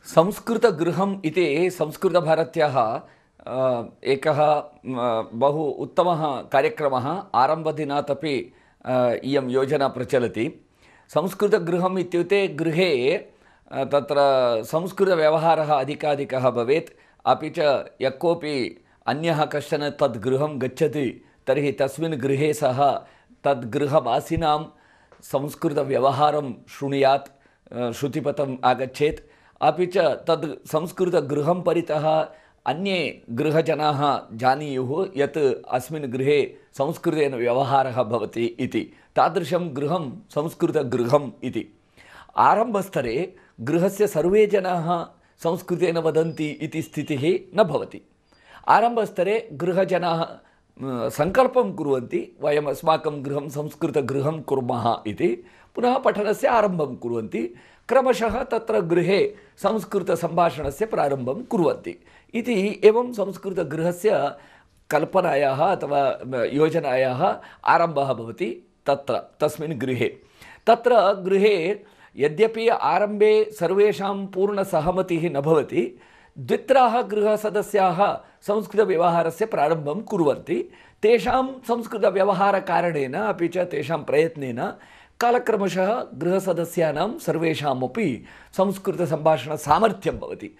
संस्कृतगृहम् इति संस्कृतभारत्याः एकः बहु उत्तमः कार्यक्रमः आरम्भदिनात् अपि इयं योजना प्रचलति। संस्कृतगृहम् इत्युक्ते गृहे तत्र संस्कृतव्यवहारः अधिकाधिकः भवेत्। अपि च यः कोऽपि अन्यः कश्चन तद् गृहं गच्छति तर्हि तस्मिन् गृहे सः तद्गृहवासिनां संस्कृतव्यवहारं शृणुयात्, श्रुतिपथम् आगच्छेत्। अपि च तद् संस्कृतगृहं परितः अन्ये गृहजनाः जानीयुः यत् अस्मिन् गृहे संस्कृतेन व्यवहारः भवति इति। तादृशं गृहं संस्कृतगृहम् इति। आरम्भस्तरे गृहस्य सर्वे जनाः संस्कृतेन वदन्ति इति स्थितिः न भवति। आरम्भस्तरे गृहजनाः सङ्कल्पं कुर्वन्ति, वयम् अस्माकं गृहं संस्कृतगृहं कुर्मः इति। पुनः पठनस्य आरम्भं कुर्वन्ति। क्रमशः तत्र गृहे संस्कृतसम्भाषणस्य प्रारम्भं कुर्वन्ति इति। एवं संस्कृतगृहस्य कल्पनायाः अथवा योजनायाः आरम्भः भवति तस्मिन् गृहे। तत्र गृहे यद्यपि आरम्भे सर्वेषां पूर्णसहमतिः न भवति, द्वित्राः गृहसदस्याः संस्कृतव्यवहारस्य प्रारम्भं कुर्वन्ति। तेषां संस्कृतव्यवहारकारणेन अपि च तेषां प्रयत्नेन कालक्रमशः गृहसदस्यानां सर्वेषामपि संस्कृतसम्भाषणसामर्थ्यं भवति।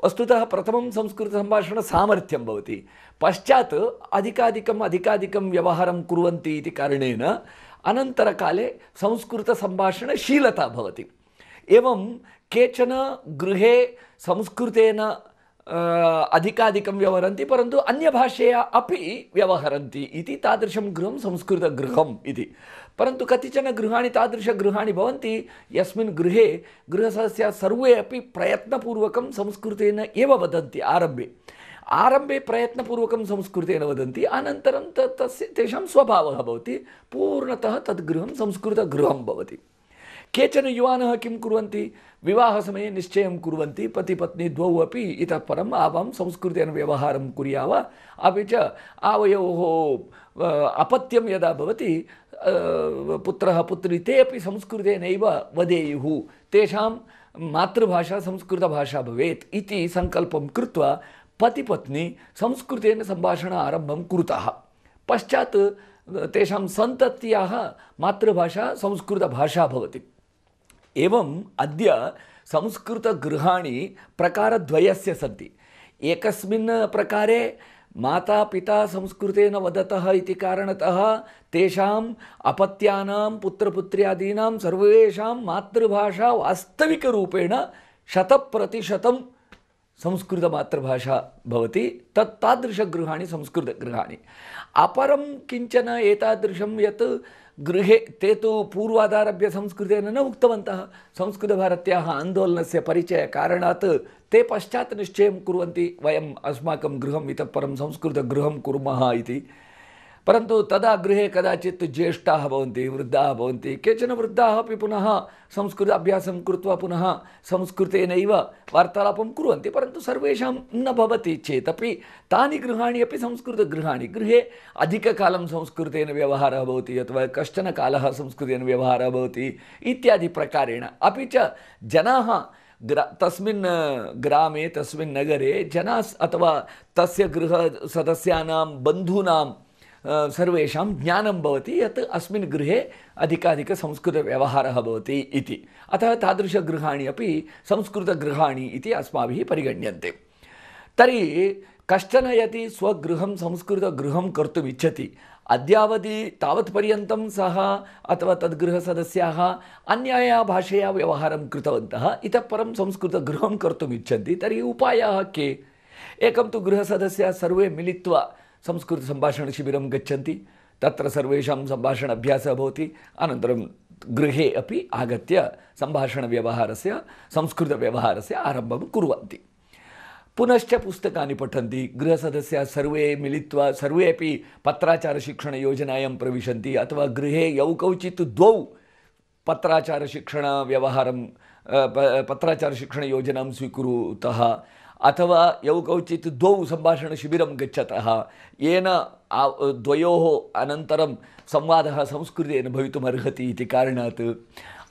वस्तुतः प्रथमं संस्कृतसम्भाषणसामर्थ्यं भवति, पश्चात् अधिकाधिकं व्यवहारं कुर्वन्ति इति कारणेन अनन्तरकाले संस्कृतसम्भाषणशीलता भवति। एवं केचन गृहे संस्कृतेन अधिकाधिकं व्यवहरन्ति, परन्तु अन्यभाषया अपि व्यवहरन्ति इति। तादृशं गृहं संस्कृतगृहम् इति। परन्तु कतिचन गृहाणि तादृशगृहाणि भवन्ति यस्मिन् गृहे गृहसदस्याः सर्वे अपि प्रयत्नपूर्वकं संस्कृतेन एव वदन्ति। आरम्भे प्रयत्नपूर्वकं संस्कृतेन वदन्ति, अनन्तरं तेषां स्वभावः भवति, पूर्णतः तद् गृहं संस्कृतगृहं भवति। केचन युवानः किं कुर्वन्ति, विवाहसमये निश्चयं कुर्वन्ति, पतिपत्नी द्वौ अपि इतः परम् आवां संस्कृतेन व्यवहारं कुर्याव। अपि च आवयोः अपत्यं यदा भवति, पुत्रः पुत्री ते अपि संस्कृतेनैव वदेयुः, तेषां मातृभाषा संस्कृतभाषा भवेत् इति सङ्कल्पं कृत्वा पतिपत्नी संस्कृतेन सम्भाषण आरम्भं कुरुतः। पश्चात् तेषां सन्तत्याः मातृभाषा संस्कृतभाषा भवति। एवम् अद्य संस्कृतगृहाणि प्रकारद्वयस्य सन्ति। एकस्मिन् प्रकारे माता पिता संस्कृतेन वदतः इति कारणतः तेषाम् अपत्यानां पुत्रपुत्र्यादीनां सर्वेषां मातृभाषा वास्तविकरूपेण 100% संस्कृतमातृभाषा भवति। तादृशगृहाणि संस्कृतगृहाणि। अपरं किञ्चन एतादृशं यत् गृहे ते तु पूर्वादारभ्य संस्कृतेन न उक्तवन्तः। संस्कृतभारत्याः आन्दोलनस्य परिचयकारणात् ते पश्चात् निश्चयं कुर्वन्ति, वयम् अस्माकं गृहम् इतः परं संस्कृतगृहं कुर्मः इति। परन्तु तदा गृहे कदाचित् ज्येष्ठाः भवन्ति, वृद्धाः भवन्ति। केचन वृद्धाः अपि पुनः संस्कृत अभ्यासं कृत्वा पुनः संस्कृतेनैव वार्तालापं कुर्वन्ति, परन्तु सर्वेषां न भवति चेदपि तानि गृहाणि अपि संस्कृतगृहाणि। गृहे अधिककालं संस्कृतेन व्यवहारः भवति अथवा कश्चन कालः संस्कृतेन व्यवहारः भवति इत्यादि प्रकारेण। अपि च जनाः तस्मिन् ग्रामे तस्मिन् नगरे जनाः अथवा तस्य गृहसदस्यानां बन्धूनां सर्वेषां ज्ञानं भवति यत् अस्मिन् गृहे अधिकाधिकसंस्कृतव्यवहारः भवति इति। अतः तादृशगृहाणि अपि संस्कृतगृहाणि इति अस्माभिः परिगण्यन्ते। तर्हि कश्चन यदि स्वगृहं संस्कृतगृहं कर्तुम् इच्छति, अद्यावधि तावत्पर्यन्तं सः अथवा तद्गृहसदस्याः अन्याया भाषया व्यवहारं कृतवन्तः, इतः परं संस्कृतगृहं कर्तुम् इच्छन्ति, तर्हि उपायाः के? एकं तु गृहसदस्याः सर्वे मिलित्वा संस्कृतसम्भाषणशिबिरं गच्छन्ति, तत्र सर्वेषां सम्भाषण अभ्यासः भवति। अनन्तरं गृहे अपि आगत्य सम्भाषणव्यवहारस्य संस्कृतव्यवहारस्य आरम्भं कुर्वन्ति। पुनश्च पुस्तकानि पठन्ति। गृहसदस्याः सर्वे मिलित्वा सर्वे अपि पत्राचारशिक्षणयोजनायां प्रविशन्ति, अथवा गृहे यौ कौचित् द्वौ पत्राचारशिक्षणयोजनां स्वीकुरुतः, अथवा यौ कौचित् द्वौ सम्भाषणशिबिरं गच्छतः, येन द्वयोः अनन्तरं संवादः संस्कृतेन भवितुमर्हति इति कारणात्,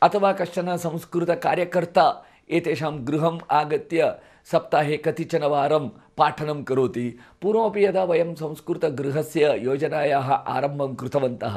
अथवा कश्चन संस्कृतकार्यकर्ता एतेषां गृहम् आगत्य सप्ताहे कतिचन वारं पाठनं करोति। पूर्वमपि यदा वयं संस्कृतगृहस्य योजनायाः आरम्भं कृतवन्तः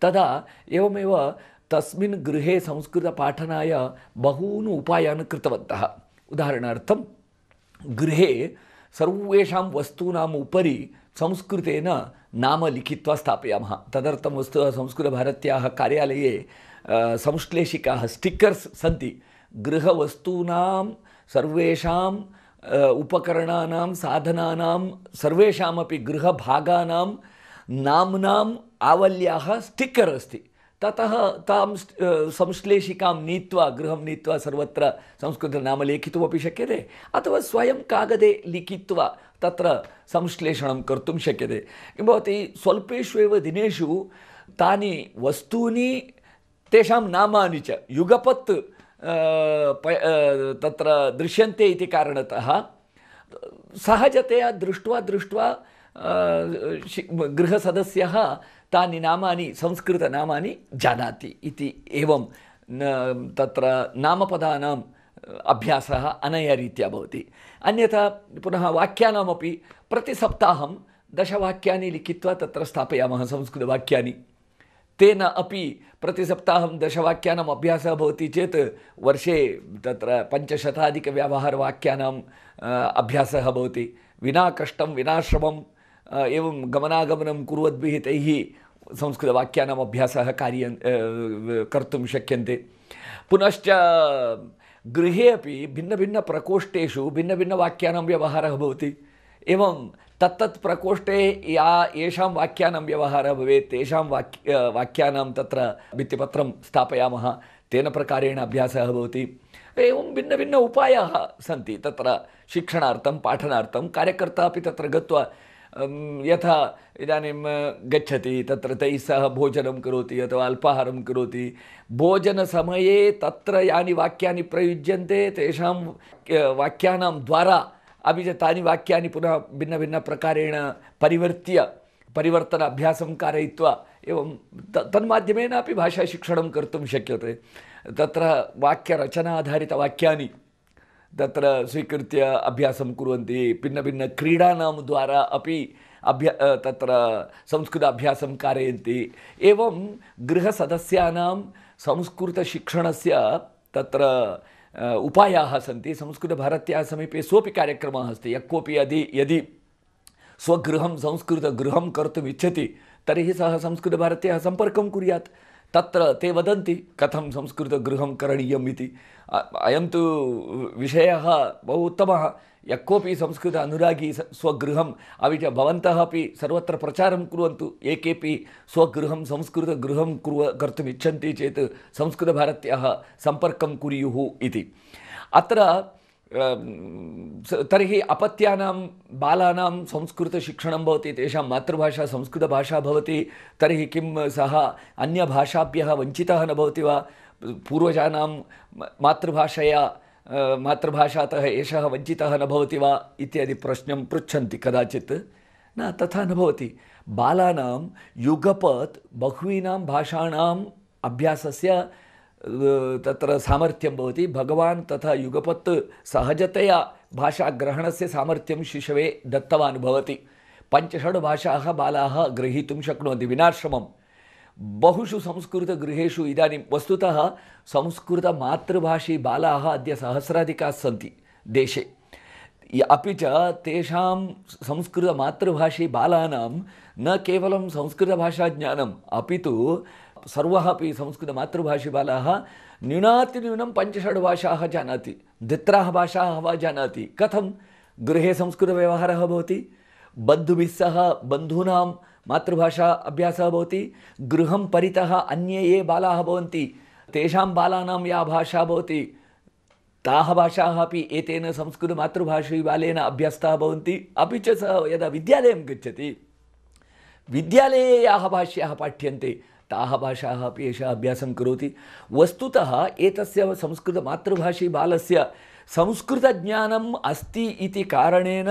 तदा एवमेव तस्मिन् गृहे संस्कृतपाठनाय बहून् उपायान् कृतवन्तः। उदाहरणार्थं गृहे सर्वेषां वस्तूनाम् उपरि संस्कृतेन नाम लिखित्वा स्थापयामः। तदर्थं वस्तुतः संस्कृतभारत्याः कार्यालये संश्लेषिकाः स्टिकर्स् सन्ति। गृहवस्तूनां सर्वेषां उपकरणानां साधनानां सर्वेषामपि गृहभागानां नाम्नाम् आवल्याः स्टिकर् अस्ति। ततः तां संश्लेषिकां नीत्वा गृहं नीत्वा सर्वत्र संस्कृतनाम लेखितुमपि शक्यते, अथवा स्वयं कागदे लिखित्वा तत्र संश्लेषणं कर्तुं शक्यते। किं भवति, स्वल्पेष्वेव दिनेषु तानि वस्तूनि तेषां नामानि च युगपत् तत्र दृश्यन्ते इति कारणतः सहजतया दृष्ट्वा गृहसदस्यः तानि नामानि संस्कृतनामानि जानाति इति एवं तत्र नामपदानाम् अभ्यासः अनया रीत्या भवति। अन्यथा पुनः वाक्यानामपि प्रतिसप्ताहं 10 वाक्यानि लिखित्वा तत्र स्थापयामः संस्कृतवाक्यानि। तेन अपि प्रतिसप्ताहं 10 वाक्यानाम् अभ्यासः भवति चेत् वर्षे तत्र 500 अभ्यासः भवति। विना कष्टं विना श्रमं एवं गमनागमनं कुर्वद्भिः तैः संस्कृतवाक्यानाम् अभ्यासः कर्तुं शक्यन्ते। पुनश्च गृहे अपि भिन्नभिन्नप्रकोष्ठेषु भिन्नभिन्नवाक्यानां व्यवहारः भवति। एवं तत्तत् प्रकोष्ठे येषां वाक्यानां व्यवहारः भवेत् तेषां वाक्यानां तत्र भित्तिपत्रं स्थापयामः। तेन प्रकारेण अभ्यासः भवति। एवं भिन्नभिन्न उपायाः सन्ति तत्र शिक्षणार्थं पाठनार्थं। कार्यकर्ता अपि तत्र गत्वा यथा इदानीं गच्छति तत्र तैः सह भोजनं करोति अथवा अल्पाहारं करोति। भोजनसमये तत्र यानि वाक्यानि प्रयुज्यन्ते तेषां वाक्यानां द्वारा अपि च तानि वाक्यानि पुनः भिन्नभिन्नप्रकारेण परिवर्तन अभ्यासं कारयित्वा एवं तन्माध्यमेन अपि भाषाशिक्षणं कर्तुं शक्यते। तत्र वाक्यरचनाधारितवाक्यानि तत्र स्वीकृत्य अभ्यासं कुर्वन्ति। भिन्नभिन्नक्रीडानां द्वारा अपि तत्र संस्कृत अभ्यासं कारयन्ति। एवं गृहसदस्यानां संस्कृतशिक्षणस्य तत्र उपायाः सन्ति। संस्कृतभारत्याः समीपे सोऽपि कार्यक्रमः अस्ति। यः कोऽपि यदि स्वगृहं संस्कृतगृहं कर्तुम् इच्छति तर्हि सः संस्कृतभारत्याः सम्पर्कं कुर्यात्। तत्र ते वदन्ति कथं संस्कृतगृहं करणीयम् इति। अयं तु विषयः बहु उत्तमः। यः कोऽपि संस्कृत अनुरागी स्वगृहम् अपि च भवन्तः अपि सर्वत्र प्रचारं कुर्वन्तु। ये केऽपि स्वगृहं संस्कृतगृहं कर्तुम् इच्छन्ति चेत् संस्कृतभारत्याः सम्पर्कं कुर्युः इति। अत्र तर्हि अपत्यानां बालानां संस्कृतशिक्षणं भवति। तेषां मातृभाषा संस्कृतभाषा भवति। तर्हि किं सः अन्यभाषाभ्यः वञ्चितः न भवति वा? पूर्वजानां मातृभाषातः एषः वञ्चितः न भवति वा इत्यादि प्रश्नं पृच्छन्ति कदाचित्। न, तथा न भवति। बालानां युगपत् बह्वीनां भाषाणाम् अभ्यासस्य तत्र सामर्थ्यं भवति। भगवान् तथा युगपत् सहजतया भाषाग्रहणस्य सामर्थ्यं शिशवे दत्तवान् भवति। 5-6 भाषाः बालाः ग्रहीतुं शक्नुवन्ति विनाश्रमं। बहुषु संस्कृतगृहेषु इदानीं वस्तुतः संस्कृतमातृभाषी बालाः अद्य सहस्राधिकाः सन्ति देशे। अपि च तेषां संस्कृतमातृभाषी बालानां न केवलं संस्कृतभाषाज्ञानम् अपि तु सर्वः अपि संस्कृतमातृभाषी बालाः न्यूनातिन्यूनं 5-6 भाषाः जानाति। द्वित्राः भाषाः वा जानाति। कथं गृहे संस्कृतव्यवहारः भवति, बन्धुभिः सह बन्धूनां मातृभाषा अभ्यासः भवति, गृहं परितः अन्ये ये बालाः भवन्ति तेषां बालानां या भाषा भवति ताः भाषाः अपि एतेन संस्कृतमातृभाषी बालेन अभ्यस्ताः भवन्ति। अपि च सः यदा विद्यालयं गच्छति विद्यालये याः भाष्याः पाठ्यन्ते ताः भाषाः अपि एषः अभ्यासं करोति। वस्तुतः एतस्य संस्कृतमातृभाषी बालस्य संस्कृतज्ञानम् अस्ति इति कारणेन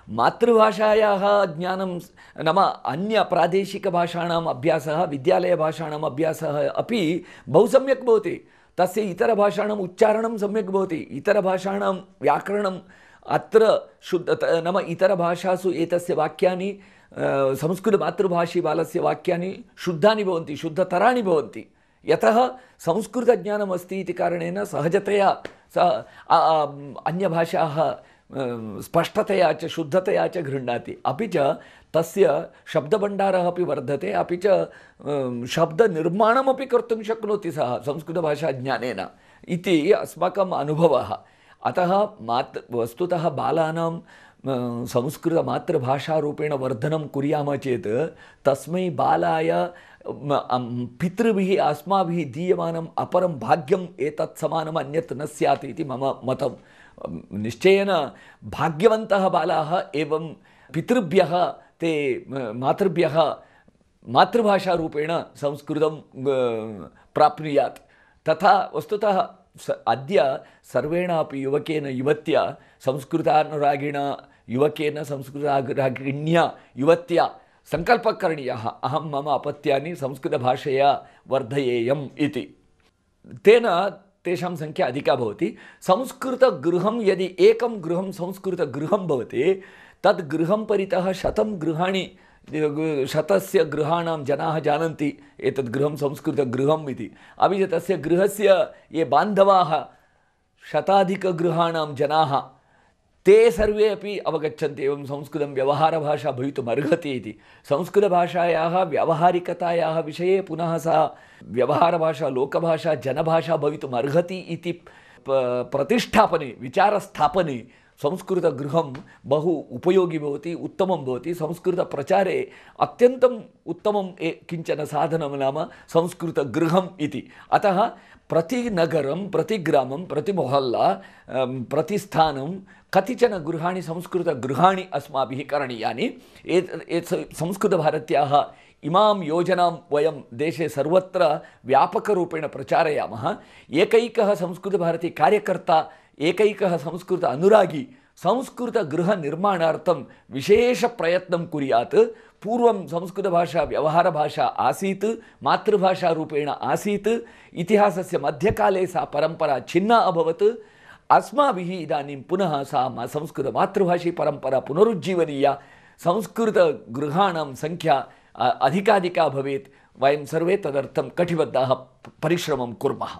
मातृभाषायाः ज्ञानं नाम अन्यप्रादेशिकभाषाणाम् अभ्यासः विद्यालयभाषाणाम् अभ्यासः अपि बहु सम्यक् भवति। तस्य इतरभाषाणाम् उच्चारणं सम्यक् भवति, इतरभाषाणां व्याकरणम् अत्र नाम इतरभाषासु एतस्य वाक्यानि संस्कृतमातृभाषी बालस्य वाक्यानि शुद्धानि भवन्ति, शुद्धतराणि भवन्ति। यतः संस्कृतज्ञानम् अस्ति इति कारणेन सहजतया अन्यभाषाः स्पष्टतया च शुद्धतया च गृह्णाति। अपि च तस्य शब्दभण्डारः अपि वर्धते, अपि च शब्दनिर्माणमपि कर्तुं शक्नोति सः संस्कृतभाषाज्ञानेन इति अस्माकम् अनुभवः। अतः वस्तुतः बालानां संस्कृतमातृभाषारूपेण वर्धनं कुर्यामः चेत् तस्मै बालाय पितृभिः अस्माभिः दीयमानम् अपरं भाग्यम् एतत् समानम् अन्यत् न स्यात् इति मम मतं। निश्चयेन भाग्यवन्तः बालाः एवं पितृभ्यः ते मातृभ्यः मातृभाषारूपेण संस्कृतं प्राप्नुयात्। तथा वस्तुतः अद्य सर्वेणापि युवकेन युवत्या संस्कृतानुरागिणा युवकेन संस्कृतानुरागिण्या युवत्या संकल्पः करणीयः, अहं मम अपत्यानि संस्कृतभाषया वर्धयेयम् इति। तेन तेषां संख्या अधिका भवति। संस्कृतगृहं यदि एकं गृहं संस्कृतगृहं भवति तद् गृहं परितः 100 गृहाणि 100 गृहाणां जनाः जानन्ति एतद् गृहं संस्कृतगृहम् इति। अपि च तस्य गृहस्य ये बान्धवाः 100 गृहाणां जनाः ते सर्वे अपि अवगच्छन्ति एवं संस्कृतं व्यवहारभाषा भवितुम् अर्हति इति। संस्कृतभाषायाः व्यावहारिकतायाः विषये पुनः सा व्यवहारभाषा लोकभाषा जनभाषा भवितुम् अर्हति इति प्रतिष्ठापने विचारस्थापने संस्कृतगृहं बहु उपयोगी भवति, उत्तमं भवति। संस्कृतप्रचारे अत्यन्तम् उत्तमं किञ्चन साधनं नाम संस्कृतगृहम् इति। अतः प्रतिनगरं प्रतिग्रामं प्रतिमोहल्ला प्रतिस्थानं कतिचन गृहाणि संस्कृतगृहाणि अस्माभिः करणीयानि। संस्कृतभारत्याः इमां योजनां वयं देशे सर्वत्र व्यापकरूपेण प्रचारयामः। एकैकः संस्कृतभारती कार्यकर्ता एकैकः संस्कृत अनुरागी संस्कृतगृहनिर्माणार्थं विशेषप्रयत्नं कुर्यात्। पूर्वं संस्कृतभाषा व्यवहारभाषा आसीत्, मातृभाषारूपेण आसीत्। इतिहासस्य मध्यकाले सा परम्परा छिन्ना अभवत्। अस्माभिः इदानीं पुनः सा संस्कृतमातृभाषी परम्परा पुनरुज्जीवनीया। संस्कृतगृहाणां संख्या अधिकाधिका भवेत्। वयं सर्वे तदर्थं कटिबद्धाः परिश्रमं कुर्मः।